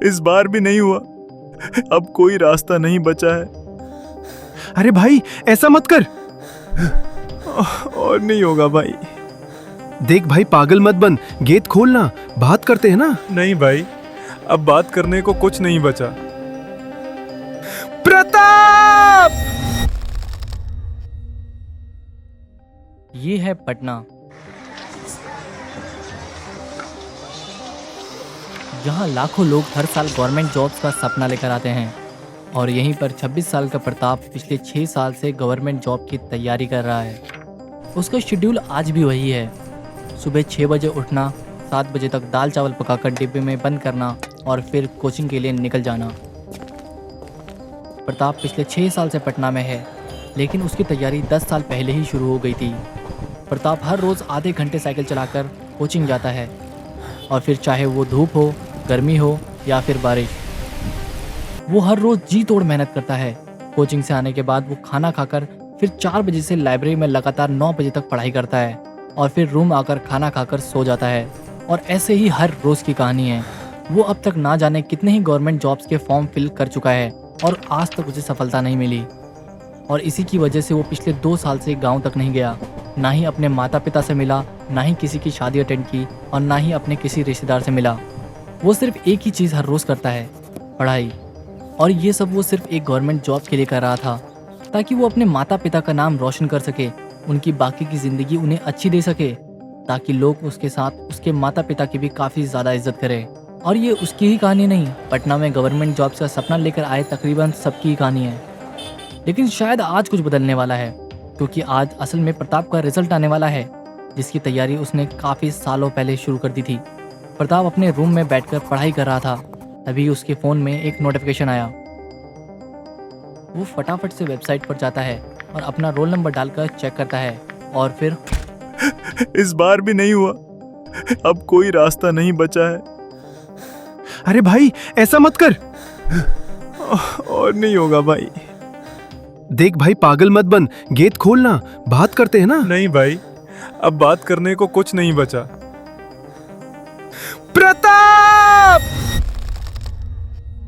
इस बार भी नहीं हुआ। अब कोई रास्ता नहीं बचा है। अरे भाई ऐसा मत कर। और नहीं होगा भाई। देख भाई पागल मत बन, गेट खोलना, बात करते हैं ना। नहीं भाई, अब बात करने को कुछ नहीं बचा। प्रताप! ये है पटना, जहां लाखों लोग हर साल गवर्नमेंट जॉब्स का सपना लेकर आते हैं। और यहीं पर 26 साल का प्रताप पिछले 6 साल से गवर्नमेंट जॉब की तैयारी कर रहा है। उसका शेड्यूल आज भी वही है, सुबह 6 बजे उठना, 7 बजे तक दाल चावल पकाकर डिब्बे में बंद करना और फिर कोचिंग के लिए निकल जाना। प्रताप पिछले 6 साल से पटना में है, लेकिन उसकी तैयारी 10 साल पहले ही शुरू हो गई थी। प्रताप हर रोज़ आधे घंटे साइकिल चलाकर कोचिंग जाता है, और फिर चाहे वो धूप हो, गर्मी हो या फिर बारिश, वो हर रोज़ जी तोड़ मेहनत करता है। कोचिंग से आने के बाद वो खाना खाकर फिर 4 बजे से लाइब्रेरी में लगातार 9 बजे तक पढ़ाई करता है, और फिर रूम आकर खाना खाकर सो जाता है। और ऐसे ही हर रोज़ की कहानी है। वो अब तक ना जाने कितने ही गवर्नमेंट जॉब्स के फॉर्म फिल कर चुका है, और आज तक उसे सफलता नहीं मिली। और इसी की वजह से वो पिछले 2 साल से गांव तक नहीं गया, ना ही अपने माता पिता से मिला, ना ही किसी की शादी अटेंड की, और ना ही अपने किसी रिश्तेदार से मिला। वो सिर्फ एक ही चीज़ हर रोज़ करता है, पढ़ाई। और ये सब वो सिर्फ एक गवर्नमेंट जॉब के लिए कर रहा था, ताकि वो अपने माता पिता का नाम रोशन कर सके, उनकी बाकी की ज़िंदगी उन्हें अच्छी दे सके, ताकि लोग उसके साथ उसके माता पिता की भी काफ़ी ज़्यादा इज्जत करें। और ये उसकी ही कहानी नहीं, पटना में गवर्नमेंट जॉब्स का सपना लेकर आए तकरीबन सबकी ही कहानी है। लेकिन शायद आज कुछ बदलने वाला है, क्योंकि आज असल में प्रताप का रिजल्ट आने वाला है, जिसकी तैयारी उसने काफ़ी सालों पहले शुरू कर दी थी। प्रताप अपने रूम में बैठकर पढ़ाई कर रहा था, तभी उसके फ़ोन में एक नोटिफिकेशन आया। वो फटाफट से वेबसाइट पर जाता है और अपना रोल नंबर डालकर चेक करता है, और फिर इस बार भी नहीं हुआ। अब कोई रास्ता नहीं बचा है। अरे भाई ऐसा मत कर। और नहीं होगा भाई। देख भाई पागल मत बन, गेट खोलना, बात करते हैं ना। नहीं भाई, अब बात करने को कुछ नहीं बचा। Pratap!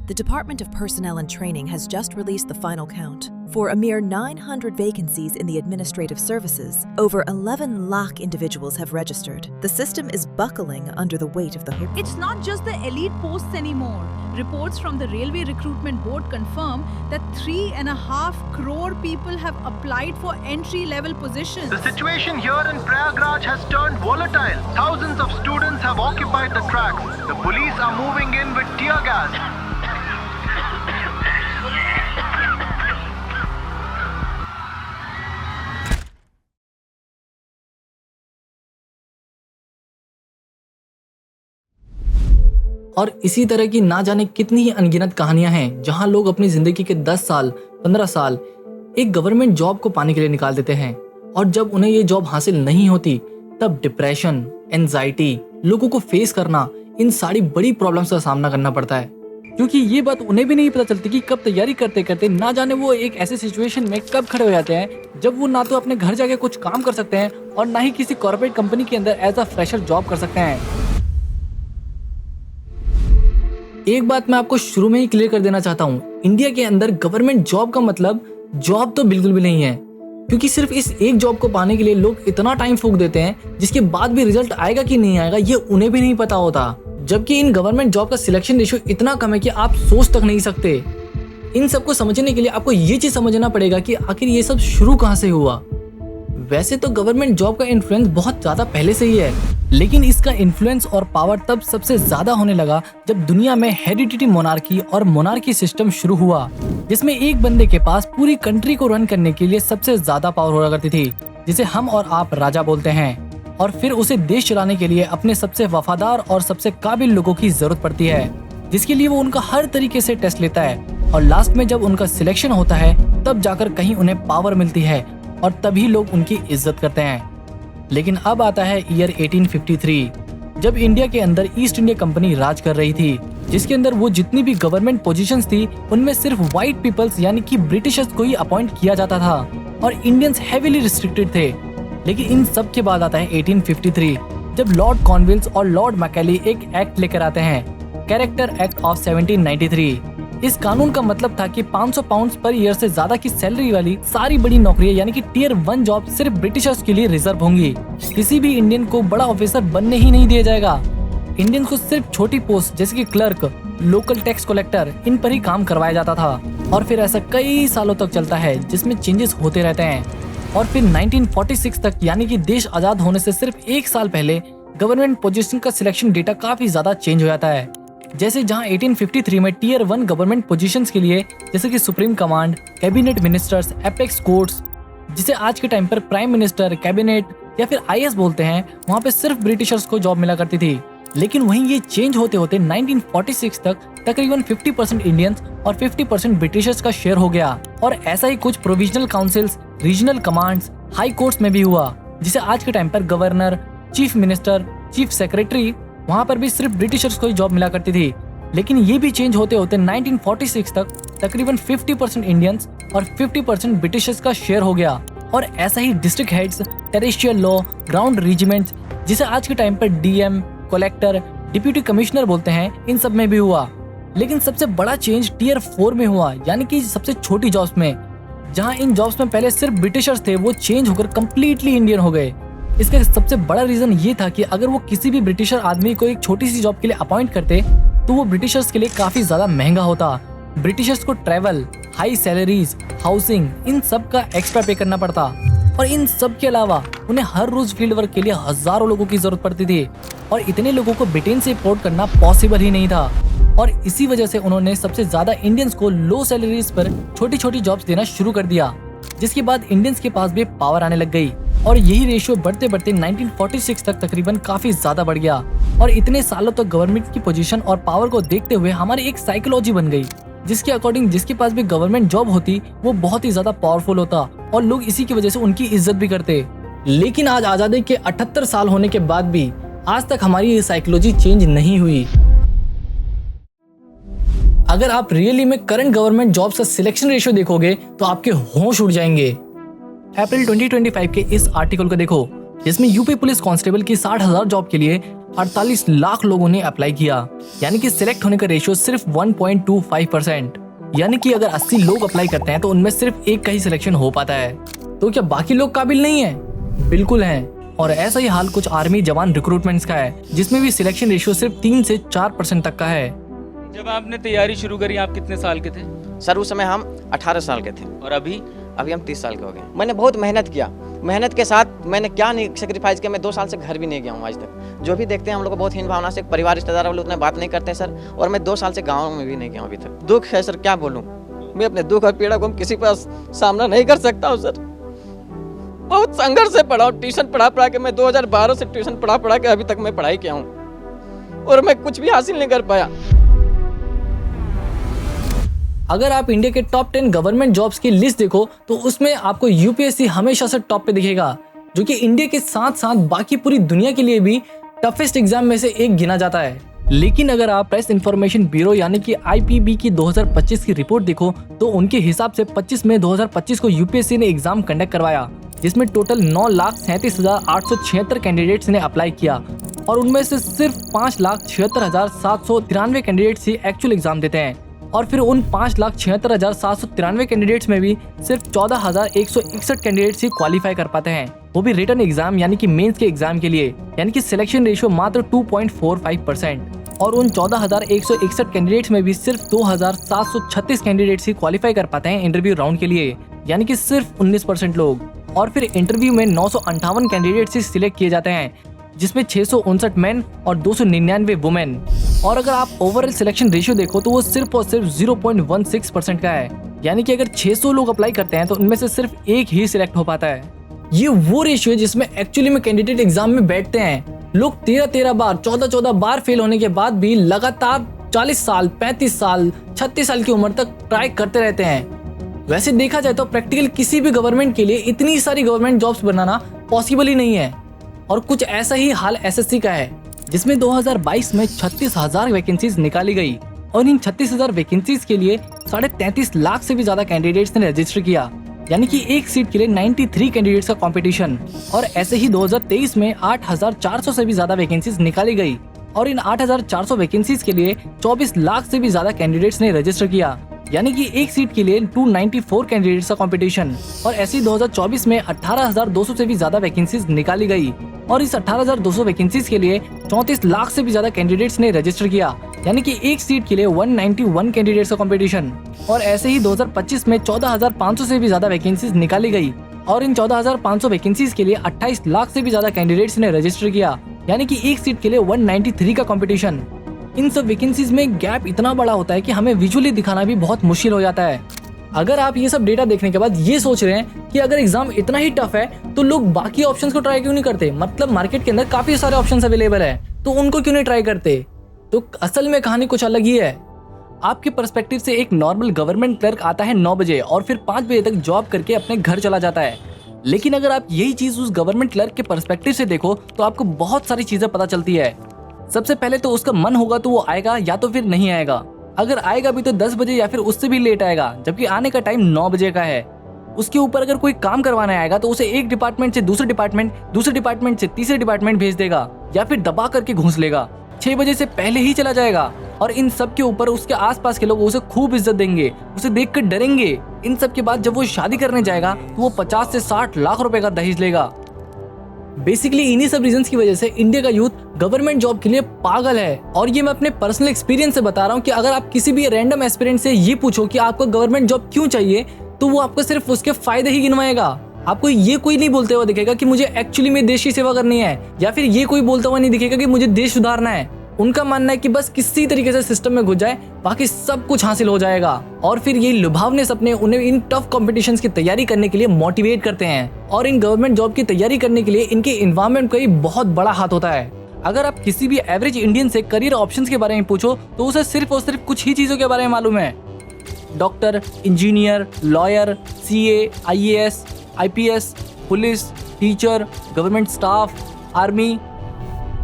The Department of Personnel and Training has just released the final count. For a mere 900 vacancies in the administrative services, over 11 lakh individuals have registered. The system is buckling under the weight of the hoop. It's not just the elite posts anymore. Reports from the Railway Recruitment Board confirm that 3.5 crore people have applied for entry-level positions. The situation here in Prayagraj has turned volatile. Thousands of students have occupied the tracks. The police are moving in with tear gas. और इसी तरह की ना जाने कितनी ही अनगिनत कहानियां हैं, जहां लोग अपनी ज़िंदगी के 10 साल 15 साल एक गवर्नमेंट जॉब को पाने के लिए निकाल देते हैं, और जब उन्हें ये जॉब हासिल नहीं होती, तब डिप्रेशन, एंजाइटी, लोगों को फेस करना, इन सारी बड़ी प्रॉब्लम्स का सामना करना पड़ता है। क्योंकि ये बात उन्हें भी नहीं पता चलती कि कब तैयारी करते करते ना जाने वो एक ऐसे सिचुएशन में कब खड़े हो जाते हैं, जब वो ना तो अपने घर जाके कुछ काम कर सकते हैं, और ना ही किसी कॉर्पोरेट कंपनी के अंदर एज अ फ्रेशर जॉब कर सकते हैं। एक बात मैं आपको शुरू में ही क्लियर कर देना चाहता हूँ, इंडिया के अंदर गवर्नमेंट जॉब का मतलब जॉब तो बिल्कुल भी नहीं है, क्योंकि सिर्फ इस एक जॉब को पाने के लिए लोग इतना टाइम फूंक देते हैं, जिसके बाद भी रिजल्ट आएगा कि नहीं आएगा ये उन्हें भी नहीं पता होता। जबकि इन गवर्नमेंट जॉब का सिलेक्शन रेशियो इतना कम है कि आप सोच तक नहीं सकते। इन सबको समझने के लिए आपको ये चीज समझना पड़ेगा कि आखिर ये सब शुरू कहाँ से हुआ। वैसे तो गवर्नमेंट जॉब का इन्फ्लुएंस बहुत ज्यादा पहले से ही है, लेकिन इसका इन्फ्लुएंस और पावर तब सबसे ज्यादा होने लगा जब दुनिया में हेरिडिटी मोनार्की और मोनार्की सिस्टम शुरू हुआ, जिसमें एक बंदे के पास पूरी कंट्री को रन करने के लिए सबसे ज्यादा पावर हुआ करती थी, जिसे हम और आप राजा बोलते हैं। और फिर उसे देश चलाने के लिए अपने सबसे वफादार और सबसे काबिल लोगों की जरूरत पड़ती है, जिसके लिए वो उनका हर तरीके से टेस्ट लेता है, और लास्ट में जब उनका सिलेक्शन होता है तब जाकर कहीं उन्हें पावर मिलती है, और तभी लोग उनकी इज्जत करते हैं। लेकिन अब आता है ईयर 1853, जब इंडिया के अंदर ईस्ट इंडिया कंपनी राज कर रही थी, जिसके अंदर वो जितनी भी गवर्नमेंट पोजीशंस थी उनमें सिर्फ व्हाइट पीपल्स यानी कि ब्रिटिशर्स को ही अपॉइंट किया जाता था, और इंडियंस हेवीली रिस्ट्रिक्टेड थे। लेकिन इन सब के बाद आता है 1853, जब लॉर्ड कॉर्नवालिस और लॉर्ड मैकेले एक एक्ट लेकर आते हैं। Character act of 1793। इस कानून का मतलब था कि 500 पाउंड पर ईयर से ज्यादा की सैलरी वाली सारी बड़ी नौकरियां यानी कि टियर 1 जॉब सिर्फ ब्रिटिशर्स के लिए रिजर्व होंगी। किसी भी इंडियन को बड़ा ऑफिसर बनने ही नहीं दिया जाएगा। इंडियन को सिर्फ छोटी पोस्ट जैसे कि क्लर्क, लोकल टैक्स कलेक्टर, इन पर ही काम करवाया जाता था। और फिर ऐसा कई सालों तक चलता है जिसमें चेंजेस होते रहते हैं। और फिर 1946 तक यानी कि देश आजाद होने से सिर्फ 1 साल पहले गवर्नमेंट पोजीशन का सिलेक्शन डेटा काफी ज्यादा चेंज हो जाता है। जैसे जहां 1853 में टियर 1 गवर्नमेंट पोजीशंस के लिए जैसे कि supreme command, cabinet ministers, apex courts, जिसे आज के टाइम पर प्राइम मिनिस्टर, कैबिनेट या फिर IAS बोलते हैं, वहां पे सिर्फ ब्रिटिशर्स को जॉब मिला करती थी। लेकिन वहीं ये चेंज होते होते 1946 तक तकरीबन 50% इंडियंस और 50% ब्रिटिशर्स का शेयर हो गया। और ऐसा ही कुछ provisional councils, regional commands, high courts में भी हुआ, जिसे आज के टाइम पर governor, chief minister, chief secretary, वहां पर भी सिर्फ ब्रिटिशर्स को ही जॉब मिला करती थी। लेकिन ये भी चेंज होते होते 1946 तक तकरीबन 50% इंडियंस और 50% ब्रिटिशर्स का शेयर हो गया। और ऐसा ही district heads, territorial law, ground regiments, जिसे आज के टाइम पर DM, कलेक्टर, डिप्यूटी कमिश्नर बोलते हैं, इन सब में भी हुआ। लेकिन सबसे बड़ा चेंज टियर 4 में हुआ, यानी कि सबसे छोटी जॉब्स में। जहां इन जॉब्स में पहले सिर्फ ब्रिटिशर्स थे, वो चेंज होकर कम्प्लीटली इंडियन हो गए। इसका सबसे बड़ा रीजन ये था कि अगर वो किसी भी ब्रिटिशर आदमी को एक छोटी सी जॉब के लिए अपॉइंट करते तो वो ब्रिटिशर्स के लिए काफी ज्यादा महंगा होता। ब्रिटिशर्स को ट्रैवल, हाई सैलरीज, हाउसिंग, इन सब का एक्स्ट्रा पे करना पड़ता। और इन सब के अलावा उन्हें हर रोज फील्ड वर्क के लिए हजारों लोगों की जरूरत पड़ती थी और इतने लोगों को ब्रिटेन से इंपोर्ट करना पॉसिबल ही नहीं था। और इसी वजह से उन्होंने सबसे ज्यादा इंडियंस को लो सैलरीज पर छोटी छोटी जॉब्स देना शुरू कर दिया, जिसके बाद इंडियंस के पास भी पावर आने लग गई। और यही रेशियो बढ़ते बढ़ते 1946 तक तकरीबन काफी ज्यादा बढ़ गया। और इतने सालों तक गवर्नमेंट की पोजीशन और पावर को देखते हुए हमारी एक साइकोलॉजी बन गई, जिसके अकॉर्डिंग जिसके पास भी गवर्नमेंट जॉब होती वो बहुत ही ज्यादा पावरफुल होता और लोग इसी की वजह से उनकी इज्जत भी करते। लेकिन आज आजादी के 78 साल होने के बाद भी आज तक हमारी ये साइकोलॉजी चेंज नहीं हुई। अगर आप रियली में करंट गवर्नमेंट जॉब्स का सिलेक्शन रेशियो देखोगे तो आपके होश उड़ जाएंगे। अप्रैल 2025 के इस आर्टिकल को देखो, जिसमें यूपी पुलिस कांस्टेबल की 60,000 जॉब के लिए 48 लाख लोगों ने अप्लाई किया, यानी कि सिलेक्ट होने का रेशियो सिर्फ 1.25%। यानी कि अगर 80 लोग अप्लाई करते हैं तो उनमें सिर्फ एक का ही सिलेक्शन हो पाता है। तो क्या बाकी लोग काबिल नहीं है? बिल्कुल हैं। और ऐसा ही हाल कुछ आर्मी जवान रिक्रूटमेंट्स का है, जिसमें भी सिलेक्शन रेशियो सिर्फ 3 से 4% तक का है। जब आपने तैयारी शुरू करी आप कितने साल के थे? सर उस समय हम 18 साल के थे और अभी हम 30 साल के हो गए। मैंने बहुत मेहनत किया, मेहनत के साथ मैंने क्या नहीं सेक्रीफाइस किया। मैं 2 साल से घर भी नहीं गया हूँ आज तक। जो भी देखते हैं हम लोग को बहुत हीन भावना से, परिवार रिश्तेदार वाले उतना बात नहीं करते सर। और मैं 2 साल से गाँव में भी नहीं गया हूँ अभी तक। दुख है सर, क्या बोलूँ। मैं अपने दुख और पीड़ा को किसी पास सामना नहीं कर सकता हूँ सर। बहुत संघर्ष से पढ़ा हूँ, ट्यूशन पढ़ा के मैं 2012 से ट्यूशन पढ़ा के अभी तक मैं पढ़ाई किया हूँ और मैं कुछ भी हासिल नहीं कर पाया। अगर आप इंडिया के टॉप 10 गवर्नमेंट जॉब्स की लिस्ट देखो तो उसमें आपको यूपीएससी हमेशा से टॉप पे दिखेगा, जो कि इंडिया के साथ साथ बाकी पूरी दुनिया के लिए भी टफेस्ट एग्जाम में से एक गिना जाता है। लेकिन अगर आप प्रेस इंफॉर्मेशन ब्यूरो यानी कि IPB की 2025 की रिपोर्ट देखो तो उनके हिसाब से 25 मई 2025 को यूपीएससी ने एग्जाम कंडक्ट करवाया, जिसमें टोटल 9,37,876 कैंडिडेट्स ने अप्लाई किया और उनमें से सिर्फ 5,76,793 कैंडिडेट्स ही एक्चुअल एग्जाम देते हैं। और फिर उन 5,76,793 कैंडिडेट्स में भी सिर्फ 14,161 कैंडिडेट्स ही क्वालिफाई कर पाते हैं, वो भी रिटन एग्जाम यानी कि मेंस के एग्जाम के लिए, यानी कि सिलेक्शन रेशियो मात्र 2.45%। और उन 14,161 कैंडिडेट्स में भी सिर्फ 2,736 कैंडिडेट्स ही क्वालिफाई कर पाते हैं इंटरव्यू राउंड के लिए, यानी कि सिर्फ 19% लोग। और फिर इंटरव्यू में 958 कैंडिडेट्स ही सिलेक्ट किए जाते हैं, जिसमें 659 मेन और 299 वुमेन। और अगर आप ओवरऑल सिलेक्शन रेशियो देखो तो वो सिर्फ और सिर्फ 0.16% का है, यानी कि अगर 600 लोग अप्लाई करते हैं तो उनमें से सिर्फ एक ही सिलेक्ट हो पाता है। ये वो रेशियो है जिसमें एक्चुअली में कैंडिडेट एग्जाम में बैठते हैं। लोग 13 बार 14 बार फेल होने के बाद भी लगातार 40 साल 35 साल 36 साल की उम्र तक ट्राई करते रहते हैं। वैसे देखा जाए तो प्रैक्टिकल किसी भी गवर्नमेंट के लिए इतनी सारी गवर्नमेंट जॉब्स बनाना पॉसिबल ही नहीं है। और कुछ ऐसा ही हाल SSC का है, जिसमें 2022 में 36,000 वैकेंसीज निकाली गई और इन 36,000 वैकेंसीज के लिए 33.5 लाख से भी ज्यादा कैंडिडेट्स ने रजिस्टर किया, यानी कि एक सीट के लिए 93 कैंडिडेट्स का कंपटीशन। और ऐसे ही 2023 में 8,400 से भी ज्यादा वैकेंसीज निकाली गई, और इन 8,400 वैकेंसीज के लिए 24 लाख से भी ज्यादा कैंडिडेट्स ने रजिस्टर किया, यानी कि एक सीट के लिए 294 कैंडिडेट्स का कंपटीशन। और ऐसे ही 2024 में 18,200 से भी ज्यादा वैकेंसीज निकाली गई और इस 18,200 वैकेंसीज के लिए 34 लाख से भी ज्यादा कैंडिडेट्स ने रजिस्टर किया, यानी कि एक सीट के लिए 191 कैंडिडेट्स का कंपटीशन। और ऐसे ही 2025 में 14,500 से भी ज्यादा वैकेंसीज निकाली गई और इन 14,500 वैकेंसीज के लिए 28 लाख से भी ज्यादा कैंडिडेट्स ने रजिस्टर किया, यानी कि एक सीट के लिए 193 का कंपटीशन। इन सब वैकेंसीज में गैप इतना बड़ा होता है कि हमें विजुअली दिखाना भी बहुत मुश्किल हो जाता है। अगर आप ये सब डेटा देखने के बाद ये सोच रहे हैं कि अगर एग्जाम इतना ही टफ है तो लोग बाकी ऑप्शंस को ट्राई क्यों नहीं करते, मतलब मार्केट के अंदर काफी सारे ऑप्शंस अवेलेबल है तो उनको क्यों नहीं ट्राई करते, तो असल में कहानी कुछ अलग ही है। आपके पर्सपेक्टिव से एक नॉर्मल गवर्नमेंट क्लर्क आता है 9 बजे और फिर 5 बजे तक जॉब करके अपने घर चला जाता है। लेकिन अगर आप यही चीज उस गवर्नमेंट क्लर्क के पर्सपेक्टिव से देखो तो आपको बहुत सारी चीजें पता चलती है। सबसे पहले तो उसका मन होगा तो वो आएगा या तो फिर नहीं आएगा। अगर आएगा भी तो 10 बजे या फिर उससे भी लेट आएगा, जबकि आने का टाइम 9 बजे का है। उसके ऊपर अगर कोई काम करवाने आएगा तो उसे एक डिपार्टमेंट से दूसरे डिपार्टमेंट से तीसरे डिपार्टमेंट भेज देगा या फिर दबा करके घूस लेगा। 6 बजे से पहले ही चला जाएगा और इन सब के ऊपर उसके आसपास के लोग उसे खूब इज्जत देंगे, उसे देखकर डरेंगे। इन सब के बाद जब वो शादी करने जाएगा तो वो 50 से 60 लाख रुपए का दहेज लेगा। बेसिकली इन्हीं सब रीजंस की वजह से इंडिया का यूथ गवर्नमेंट जॉब के लिए पागल है। और ये मैं अपने पर्सनल एक्सपीरियंस से बता रहा हूँ कि अगर आप किसी भी रैंडम एस्पिरेंट से ये पूछो कि आपको गवर्नमेंट जॉब क्यों चाहिए तो वो आपको सिर्फ उसके फायदे ही गिनवाएगा। आपको ये कोई नहीं बोलते हुआ दिखेगा कि मुझे एक्चुअली में देश की सेवा करनी है, या फिर ये कोई बोलता हुआ नहीं दिखेगा कि मुझे देश सुधारना है। उनका मानना है कि बस किसी तरीके से सिस्टम में घुस जाए बाकी सब कुछ हासिल हो जाएगा। और फिर ये लुभावने सपने उन्हें इन टफ कॉम्पिटिशन्स की तैयारी करने के लिए मोटिवेट करते हैं। और इन गवर्नमेंट जॉब की तैयारी करने के लिए इनके एनवायरनमेंट का ही बहुत बड़ा हाथ होता है। अगर आप किसी भी एवरेज इंडियन से करियर ऑप्शंस के बारे में पूछो तो उसे सिर्फ और सिर्फ कुछ ही चीजों के बारे में मालूम है: doctor, engineer, lawyer, CA, IAS, IPS, police, teacher, government staff, army,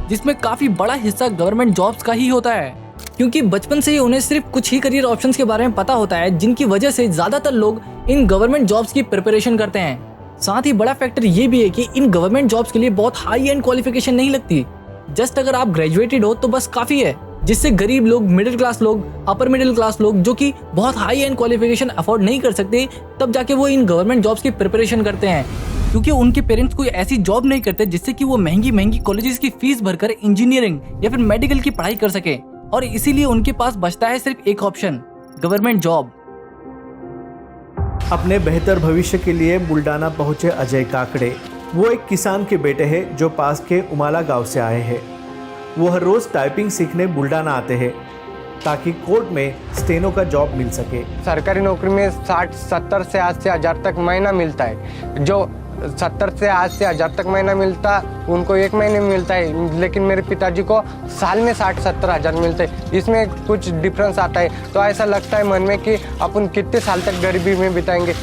जिसमें काफी बड़ा हिस्सा गवर्नमेंट जॉब्स का ही होता है, क्योंकि बचपन से ही उन्हें सिर्फ कुछ ही करियर ऑप्शंस के बारे में पता होता है, जिनकी वजह से ज्यादातर लोग इन गवर्नमेंट जॉब्स की प्रिपरेशन करते हैं। साथ ही बड़ा फैक्टर ये भी है कि इन गवर्नमेंट जॉब्स के लिए बहुत हाई एंड क्वालिफिकेशन नहीं लगती। जस्ट अगर आप ग्रेजुएटेड हो तो बस काफी है, जिससे गरीब लोग, मिडिल क्लास लोग, अपर मिडिल क्लास लोग जो कि बहुत हाई एंड क्वालिफिकेशन अफोर्ड नहीं कर सकते, तब जाके वो इन गवर्नमेंट जॉब्स की प्रिपरेशन करते हैं, क्योंकि उनके पेरेंट्स कोई ऐसी जॉब नहीं करते जिससे कि वो महंगी महंगी कॉलेजेस की फीस भरकर इंजीनियरिंग या फिर मेडिकल की पढ़ाई कर सके। और इसीलिए उनके पास बचता है सिर्फ एक ऑप्शन, गवर्नमेंट जॉब। अपने बेहतर भविष्य के लिए बुल्डाना पहुंचे अजय काकड़े। वो एक किसान के बेटे हैं जो पास के उमाला गांव से आए हैं। वो हर रोज टाइपिंग सीखने बुल्डाना आते हैं ताकि कोर्ट में स्टेनो का जॉब मिल सके। सरकारी नौकरी में 60-70 से 80 हज़ार तक महीना मिलता है। जो 70 से 80 हज़ार तक महीना मिलता उनको एक महीने में मिलता है, लेकिन मेरे पिताजी को साल में 60-70 हज़ार मिलते हैं। इसमें कुछ डिफरेंस आता है, तो ऐसा लगता है मन में कि अपन कितने साल तक गरीबी में बिताएंगे।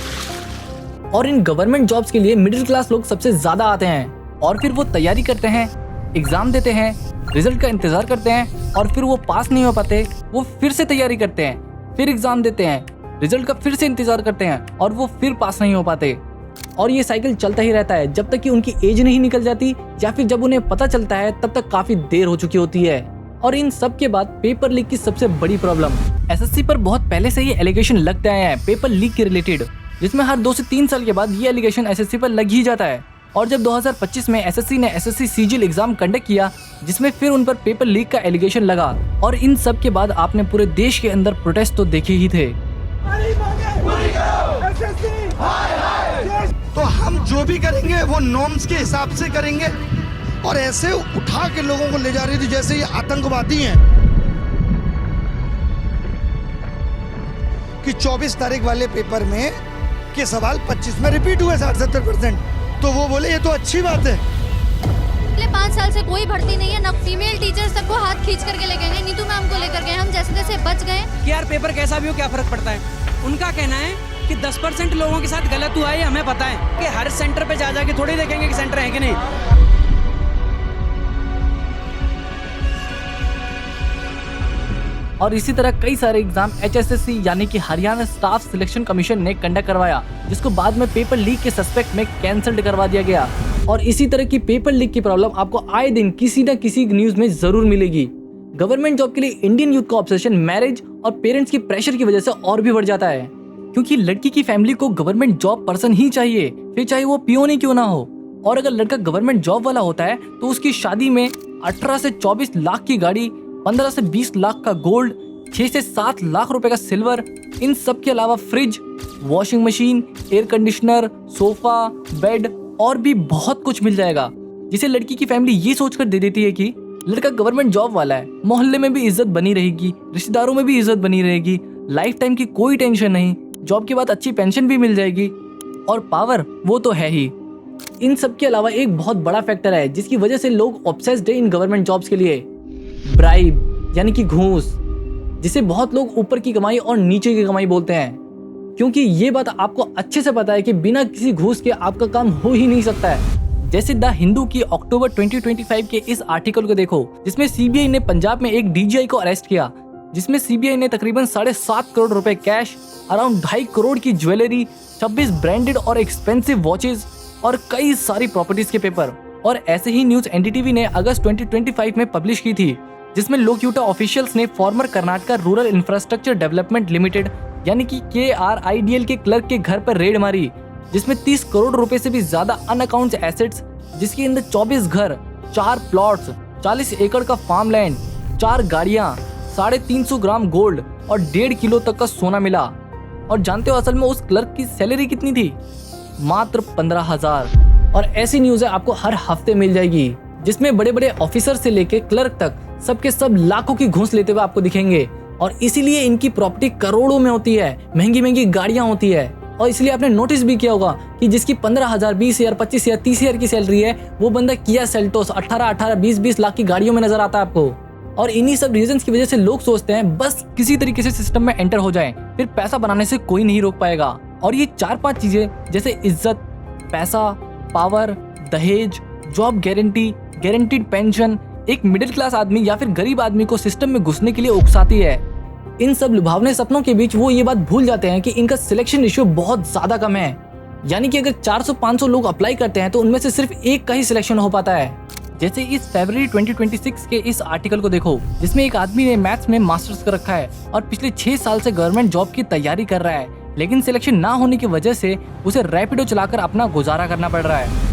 और इन गवर्नमेंट जॉब्स के लिए मिडिल क्लास लोग सबसे ज्यादा आते हैं और फिर वो तैयारी करते हैं, एग्जाम देते हैं, रिजल्ट का इंतजार करते हैं और फिर वो पास नहीं हो पाते। वो फिर से तैयारी करते हैं, फिर एग्जाम देते हैं, रिजल्ट का फिर से इंतजार करते हैं और वो फिर पास नहीं हो पाते। और ये साइकिल चलता ही रहता है जब तक कि उनकी एज नहीं निकल जाती, या फिर जब उन्हें पता चलता है तब तक काफी देर हो चुकी होती है। और इन सब के बाद पेपर लीक की सबसे बड़ी प्रॉब्लम, SSC पर बहुत पहले से ही एलिगेशन लगते आए हैं पेपर लीक के रिलेटेड, जिसमें हर 2 से 3 साल के बाद ये एलिगेशन SSC पर लग ही जाता है। और जब 2025 में SSC ने SSC CGL एग्जाम कंडक्ट किया, जिसमें फिर उन पर पेपर लीक का एलिगेशन लगा, और इन सब के बाद आपने पूरे देश के अंदर प्रोटेस्ट तो देखे ही थे। तो हम जो भी करेंगे वो नॉर्म्स के हिसाब से करेंगे, और ऐसे उठा के लोगों को ले जा रही थी जैसे ये आतंकवादी हैं। कि 24 तारीख वाले पेपर में के सवाल 25 में रिपीट हुए 60-70%, तो वो बोले ये तो अच्छी बात है। पिछले 5 साल से कोई भर्ती नहीं है, ना फीमेल टीचर्स सबको हाथ खींच करके ले गए, नीतू मैम को लेकर गए, हम जैसे तैसे बच गए। कि यार पेपर कैसा भी हो क्या फर्क पड़ता है। उनका कहना है कि 10% लोगों के साथ गलत हुआ है, हमें पता है कि हर सेंटर पे जा के थोड़ी देखेंगे कि सेंटर है कि नहीं। और इसी तरह कई सारे एग्जाम HSSC यानी कि हरियाणा स्टाफ सिलेक्शन कमीशन ने कंडक्ट करवाया, जिसको बाद में पेपर लीक के सस्पेक्ट में कैंसल्ड करवा दिया गया। और इसी तरह की पेपर लीक की प्रॉब्लम आपको आए दिन किसी न किसी न्यूज़ में ज़रूर मिलेगी। गवर्नमेंट जॉब के लिए इंडियन यूथ का ऑब्सेशन मैरिज और पेरेंट्स की प्रेशर की वजह से और भी बढ़ जाता है, क्योंकि लड़की की फैमिली को गवर्नमेंट जॉब पर्सन ही चाहिए, फिर चाहे वो पियोन ही क्यों ना हो। और अगर लड़का गवर्नमेंट जॉब वाला होता है तो उसकी शादी में 18 से 24 लाख की गाड़ी, 15 से 20 लाख का गोल्ड, 6 से 7 लाख रुपए का सिल्वर, इन सब के अलावा fridge, washing machine, air conditioner, sofa, bed और भी बहुत कुछ मिल जाएगा, जिसे लड़की की फैमिली ये सोचकर दे देती है कि लड़का गवर्नमेंट जॉब वाला है, मोहल्ले में भी इज्जत बनी रहेगी, रिश्तेदारों में भी इज्जत बनी रहेगी, लाइफ टाइम की कोई टेंशन नहीं, जॉब के बाद अच्छी पेंशन भी मिल जाएगी और पावर वो तो है ही। इन सब के अलावा एक बहुत बड़ा फैक्टर है जिसकी वजह से लोग ऑब्सेस्ड है इन गवर्नमेंट जॉब्स के लिए, ब्राइब यानी कि घूस, जिसे बहुत लोग ऊपर की कमाई और नीचे की कमाई बोलते हैं, क्योंकि ये बात आपको अच्छे से पता है कि बिना किसी घूस के आपका काम हो ही नहीं सकता है। जैसे द हिंदू की अक्टूबर 2025 के इस आर्टिकल को देखो, जिसमें सीबीआई ने पंजाब में एक डीजीआई को अरेस्ट किया, जिसमें सीबीआई ने तकरीबन 7.5 करोड़ रुपए कैश, अराउंड 2.5 करोड़ की ज्वेलरी, 26 ब्रांडेड और एक्सपेंसिव वॉचेज और कई सारी प्रॉपर्टीज के पेपर। और ऐसे ही न्यूज एनडीटीवी ने अगस्त 2025 में पब्लिश की थी, जिसमें लोकयूटा ऑफिशियल्स ने farmer Karnataka rural infrastructure development limited यानी कि KRIDL के क्लर्क के घर पर रेड मारी, जिसमें 30 करोड़ रुपए से भी ज्यादा अनअकाउंट एसेट्स, जिसके अंदर 24 घर, 4 प्लॉट्स, 40 एकड़ का फार्म लैंड, 4 गाड़ियां, 350 ग्राम गोल्ड और 1.5 किलो तक का सोना मिला। और जानते हो असल में उस क्लर्क की सैलरी कितनी थी? मात्र 15,000। और ऐसी न्यूज़ आपको हर हफ्ते मिल जाएगी, जिसमें बड़े बड़े ऑफिसर से लेके क्लर्क तक सबके सब लाखों की घूस लेते हुए आपको दिखेंगे। और इसीलिए इनकी प्रॉपर्टी करोड़ों में होती है, महंगी महंगी गाड़ियां होती है। और इसलिए आपने नोटिस भी किया होगा कि जिसकी 15,000, 20,000, 25,000, 30,000 की सैलरी है, वो बंदा किया सेल्टोस 18, 20 लाख की गाड़ियों में नजर आता है आपको। और इन्हीं सब रीजंस की वजह से लोग सोचते हैं बस किसी तरीके से सिस्टम में एंटर हो जाएं, फिर पैसा बनाने से कोई नहीं रोक पाएगा। और ये 4-5 चीजें जैसे इज्जत, पैसा, पावर, दहेज, जॉब गारंटी, गारंटीड पेंशन, एक मिडिल क्लास आदमी या फिर गरीब आदमी को सिस्टम में घुसने के लिए उकसाती है। इन सब लुभावने सपनों के बीच वो ये बात भूल जाते हैं कि इनका सिलेक्शन रेशियो बहुत ज्यादा कम है, यानी कि अगर 400-500 लोग अप्लाई करते हैं तो उनमें से सिर्फ एक का ही सिलेक्शन हो पाता है। जैसे इस फरवरी 2026 के इस आर्टिकल को देखो, जिसमें एक आदमी ने मैथ्स में मास्टर्स कर रखा है और पिछले 6 साल से गवर्नमेंट जॉब की तैयारी कर रहा है, लेकिन सिलेक्शन ना होने की वजह से उसे रैपिडो चलाकर अपना गुजारा करना पड़ रहा है।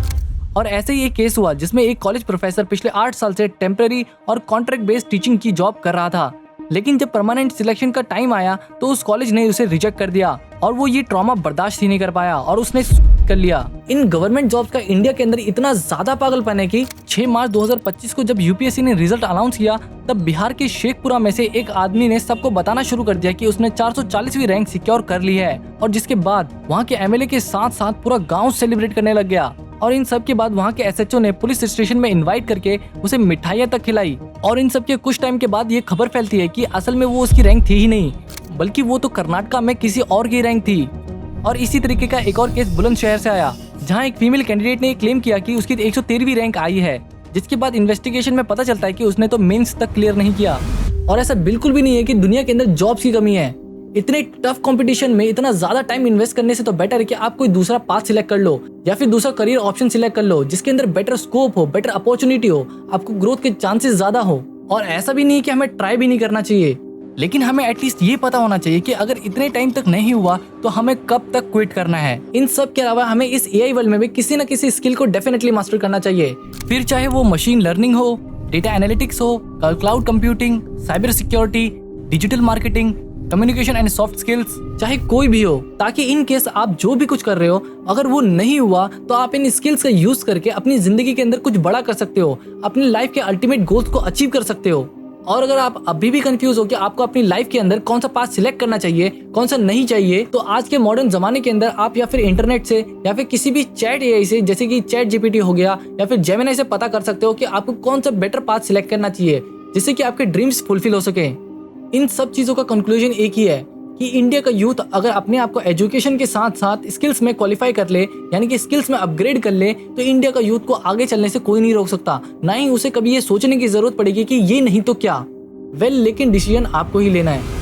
और ऐसे ही एक केस हुआ जिसमें एक कॉलेज प्रोफेसर पिछले 8 साल से टेम्पररी और कॉन्ट्रैक्ट बेस्ड टीचिंग की जॉब कर रहा था, लेकिन जब परमानेंट सिलेक्शन का टाइम आया तो उस कॉलेज ने उसे रिजेक्ट कर दिया और वो ये ट्रॉमा बर्दाश्त ही नहीं कर पाया और उसने कर लिया। इन गवर्नमेंट जॉब्स का इंडिया के अंदर इतना ज्यादा पागलपन है कि 6 मार्च 2025 को जब यूपीएससी ने रिजल्ट अनाउंस किया, तब बिहार के शेखपुरा में से एक आदमी ने सबको बताना शुरू कर दिया कि उसने 440वीं रैंक सिक्योर कर ली है। और जिसके बाद वहाँ के एमएलए के साथ साथ पूरा गाँव सेलिब्रेट करने लग गया। और इन सब के बाद वहाँ के एसएचओ ने पुलिस स्टेशन में इनवाइट करके उसे मिठाइयाँ तक खिलाई। और इन सब के कुछ टाइम के बाद ये खबर फैलती है कि असल में वो उसकी रैंक थी ही नहीं, बल्कि वो तो कर्नाटका में किसी और की रैंक थी। और इसी तरीके का एक और केस बुलंदशहर से आया, जहाँ एक फीमेल कैंडिडेट ने क्लेम किया कि उसकी 113वीं रैंक आई है, जिसके बाद इन्वेस्टिगेशन में पता चलता है कि उसने तो मेंस तक क्लियर नहीं किया। और ऐसा बिल्कुल भी नहीं है कि दुनिया के अंदर जॉब्स की कमी है। इतने टफ कंपटीशन में इतना ज्यादा टाइम इन्वेस्ट करने से तो बेटर है कि आप कोई दूसरा पाथ सिलेक्ट कर लो या फिर दूसरा करियर ऑप्शन सिलेक्ट कर लो, जिसके अंदर बेटर स्कोप हो, बेटर अपॉर्चुनिटी हो, आपको ग्रोथ के चांसेस ज्यादा हो। और ऐसा भी नहीं है कि हमें ट्राई भी नहीं करना चाहिए, लेकिन हमें एटलीस्ट ये पता होना चाहिए कि अगर इतने टाइम तक नहीं हुआ तो हमें कब तक क्विट करना है। इन सब के अलावा हमें इस एआई वर्ल्ड में भी किसी न किसी स्किल को डेफिनेटली मास्टर करना चाहिए, फिर चाहे वो मशीन लर्निंग हो, डेटा एनालिटिक्स हो, cloud computing, cyber security, digital marketing, communication and soft skills, चाहे कोई भी हो, ताकि इन केस आप जो भी कुछ कर रहे हो अगर वो नहीं हुआ तो आप इन स्किल्स का यूज करके अपनी जिंदगी के अंदर कुछ बड़ा कर सकते हो, अपनी लाइफ के अल्टीमेट गोल्स को अचीव कर सकते हो। और अगर आप अभी भी कंफ्यूज हो कि आपको अपनी लाइफ के अंदर कौन सा पाथ सिलेक्ट करना चाहिए, कौन सा नहीं चाहिए, तो आज के मॉडर्न जमाने के अंदर आप या फिर इंटरनेट से या फिर किसी भी चैट एआई से, जैसे कि चैट जीपीटी हो गया या फिर जेमिनी से पता कर सकते हो कि आपको कौन सा बेटर पाथ सिलेक्ट करना चाहिए, जिससे कि आपके ड्रीम्स फुलफिल हो सके। इन सब चीजों का कंक्लूजन एक ही है कि इंडिया का यूथ अगर अपने आप को एजुकेशन के साथ साथ स्किल्स में क्वालिफाई कर ले, यानी कि स्किल्स में अपग्रेड कर ले, तो इंडिया का यूथ को आगे चलने से कोई नहीं रोक सकता। ना ही उसे कभी ये सोचने की जरूरत पड़ेगी कि ये नहीं तो क्या। लेकिन डिसीजन आपको ही लेना है।